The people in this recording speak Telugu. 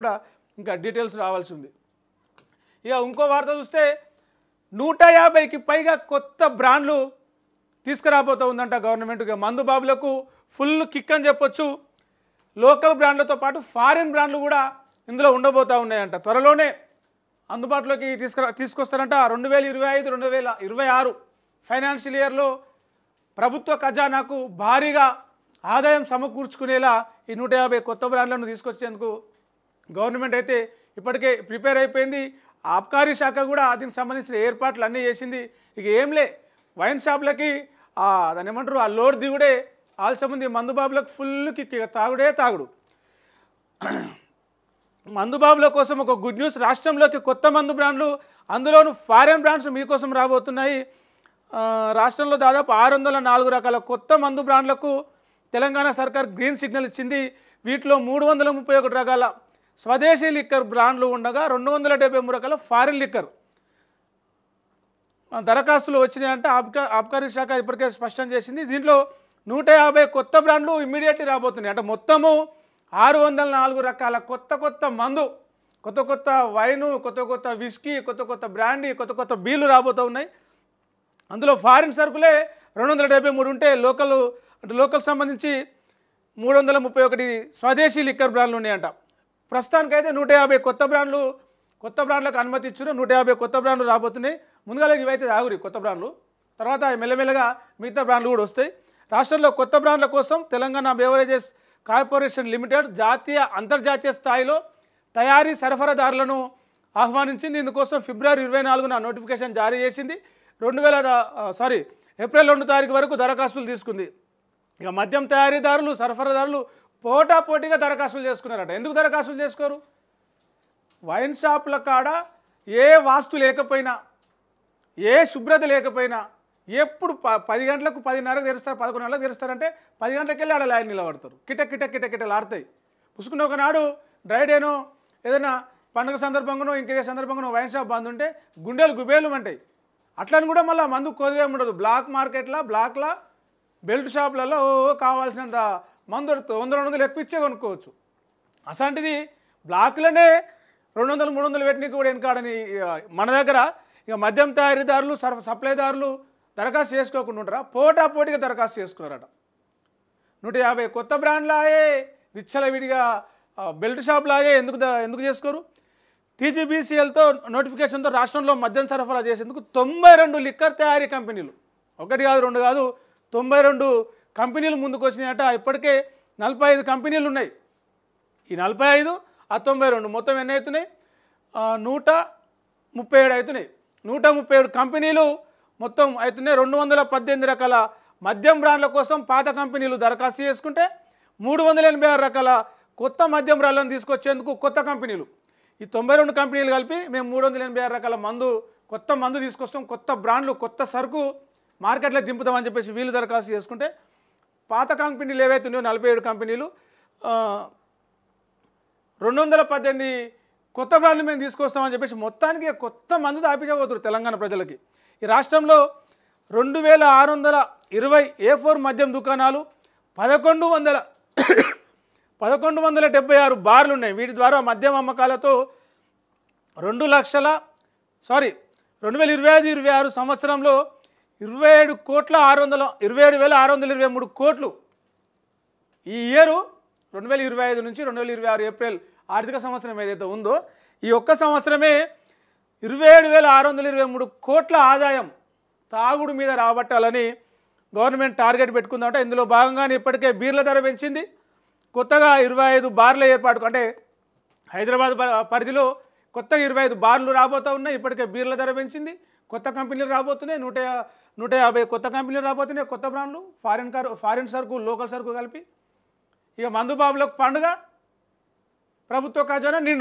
కూడా ఇంకా డీటెయిల్స్ రావాల్సి ఉంది. ఇక ఇంకో వార్త చూస్తే 150కి పైగా కొత్త బ్రాండ్లు తీసుకురాబోతూ ఉందంట గవర్నమెంట్. ఇక మందు బాబులకు ఫుల్ కిక్ అని చెప్పొచ్చు. లోకల్ బ్రాండ్లతో పాటు ఫారిన్ బ్రాండ్లు కూడా ఇందులో ఉండబోతూ ఉన్నాయంట. త్వరలోనే అందుబాటులోకి తీసుకొస్తారంట. 2025-2026 ఫైనాన్షియల్ ఇయర్లో ప్రభుత్వ ఖజానాకు భారీగా ఆదాయం సమకూర్చుకునేలా ఈ 150 కొత్త బ్రాండ్లను తీసుకొచ్చేందుకు గవర్నమెంట్ అయితే ఇప్పటికే ప్రిపేర్ అయిపోయింది. ఆబ్కారీ శాఖ కూడా దీనికి సంబంధించిన ఏర్పాట్లు అన్నీ చేసింది. ఇక ఏంలే వైన్ షాప్లకి దాన్ని ఏమంటారు, ఆ లోడ్ దిగుడే ఆల్చముంది. మందుబాబులకు ఫుల్ కిక్, తాగుడే తాగుడు. మందుబాబుల కోసం ఒక గుడ్ న్యూస్. రాష్ట్రంలోకి కొత్త మందు బ్రాండ్లు, అందులోనూ ఫారెన్ బ్రాండ్స్ మీకోసం రాబోతున్నాయి. రాష్ట్రంలో దాదాపు 604 రకాల కొత్త మందు బ్రాండ్లకు తెలంగాణ సర్కార్ గ్రీన్ సిగ్నల్ ఇచ్చింది. వీటిలో 331 రకాల స్వదేశీ లిక్కర్ బ్రాండ్లు ఉండగా 273 రకాల ఫారిన్ లిక్కర్ దరఖాస్తులు వచ్చినాయంటే ఆబ్కారీ శాఖ ఇప్పటికే స్పష్టం చేసింది. దీంట్లో 150 కొత్త బ్రాండ్లు ఇమ్మీడియట్లీ రాబోతున్నాయి. అంటే మొత్తము 604 రకాల కొత్త మందు, కొత్త వైను, కొత్త విస్కీ, కొత్త బ్రాండీ, కొత్త బీర్లు రాబోతూ ఉన్నాయి. అందులో ఫారిన్ సరుకులే 273 ఉంటే లోకల్ సంబంధించి 331 స్వదేశీ లిక్కర్ బ్రాండ్లు ఉన్నాయంట. ప్రస్తుతానికైతే 150 కొత్త బ్రాండ్లకు అనుమతి ఇచ్చారు. 150 కొత్త బ్రాండ్లు రాబోతున్నాయి. ముందుగా ఇవైతే తాగురి కొత్త బ్రాండ్లు, తర్వాత మెల్లమెల్లగా మిగతా బ్రాండ్లు కూడా వస్తాయి. రాష్ట్రంలో కొత్త బ్రాండ్ల కోసం తెలంగాణ బెవరేజెస్ కార్పొరేషన్ లిమిటెడ్ జాతీయ అంతర్జాతీయ స్థాయిలో తయారీ సరఫరాదారులను ఆహ్వానించింది. ఇందుకోసం ఫిబ్రవరి 24న నోటిఫికేషన్ జారీ చేసింది. ఏప్రిల్ 2 తారీఖు వరకు దరఖాస్తులు తీసుకుంది. ఇక మద్యం తయారీదారులు, సరఫరాదారులు పోటాపోటీగా దరఖాస్తులు చేసుకున్నారట. ఎందుకు దరఖాస్తులు చేసుకోరు? వైన్ షాపుల కాడ ఏ వాస్తు లేకపోయినా, ఏ శుభ్రత లేకపోయినా, ఎప్పుడు 10 గంటలకు 10:30కు తెరుస్తారు, 11 గంటలకు తెరుస్తారంటే 10 గంటలకు వెళ్ళి ఆడ లైన్ నిలబడతారు. కిటకిటలు ఆడతాయి. పుసుకుని ఒకనాడు డ్రై డేనో ఏదైనా పండుగ సందర్భంగానో ఇంకే సందర్భంగానో వైన్ షాప్ బంద్ ఉంటే గుండెలు గుబేలు అంటాయి. అట్లని కూడా మళ్ళీ మందు కొద్దిగా ఉండదు. బ్లాక్లా బెల్ట్ షాపులలో కావాల్సినంత మందు దొరుకుతుంది. 100-200 ఎక్కువచ్చే కొనుక్కోవచ్చు. అసంటిది బ్లాక్లోనే 200-300 పెట్టినకి కూడా వెనకాడని మన దగ్గర ఇక మద్యం తయారీదారులు, సప్లైదారులు దరఖాస్తు చేసుకోకుండా ఉంటారా? పోటాపోటీగా దరఖాస్తు చేసుకున్నారట. 150 కొత్త బ్రాండ్లాయే విచ్చలవిడిగా బెల్ట్ షాప్లాగే ఎందుకు చేసుకోరు? టీజీబీసీఎల్తో నోటిఫికేషన్తో రాష్ట్రంలో మద్యం సరఫరా చేసేందుకు 92 లిక్కర్ తయారీ కంపెనీలు, 1 కాదు 2 కాదు 92 కంపెనీలు ముందుకు వచ్చినాయట. ఇప్పటికే 45 కంపెనీలు ఉన్నాయి. ఈ 45 ఆ 92 మొత్తం ఎన్ని అవుతున్నాయి? 137 అవుతున్నాయి. 137 కంపెనీలు మొత్తం అవుతున్నాయి. 218 రకాల మద్యం బ్రాండ్ల కోసం పాత కంపెనీలు దరఖాస్తు చేసుకుంటే 386 రకాల కొత్త మద్యం బ్రాండ్లను తీసుకొచ్చేందుకు కొత్త కంపెనీలు, ఈ 92 కంపెనీలు కలిపి మేము 386 రకాల కొత్త మందు తీసుకొస్తాం, కొత్త బ్రాండ్లు, కొత్త సరుకు మార్కెట్లో దింపుతామని చెప్పేసి వీళ్ళు దరఖాస్తు చేసుకుంటే, పాత కంపెనీలు ఏవైతే ఉన్నాయో 47 కంపెనీలు 218 కొత్త బ్రాండ్లు మేము తీసుకొస్తామని చెప్పేసి మొత్తానికి కొత్త మందు దాపించబోతున్నారు తెలంగాణ ప్రజలకి. ఈ రాష్ట్రంలో 2620 A4 మద్యం దుకాణాలు, 1176 బార్లు ఉన్నాయి. వీటి ద్వారా మద్యం అమ్మకాలతో 2025-26 సంవత్సరంలో 27,623 కోట్లు. ఈ ఇయరు 2025 నుంచి 2026 ఏప్రిల్ ఆర్థిక సంవత్సరం ఏదైతే ఉందో ఈ ఒక్క సంవత్సరమే 27,623 కోట్ల ఆదాయం తాగుడు మీద రాబట్టాలని గవర్నమెంట్ టార్గెట్ పెట్టుకుందంట. ఇందులో భాగంగానే ఇప్పటికే బీర్ల ధర పెంచింది. కొత్తగా 25 బార్ల ఏర్పాటు, అంటే హైదరాబాద్ పరిధిలో కొత్తగా 25 బార్లు రాబోతూ ఉన్నాయి. ఇప్పటికే బీర్ల ధర పెంచింది. కొత్త కంపెనీలు రాబోతున్నాయి. 150 కొత్త కంపెనీలు రాబోతున్నాయి. కొత్త బ్రాండ్లు, ఫారిన్ సరుకు, లోకల్ సరుకు కలిపి. ఇక మందుబాబులకు పండుగ, ప్రభుత్వ ఖజానా నిండు.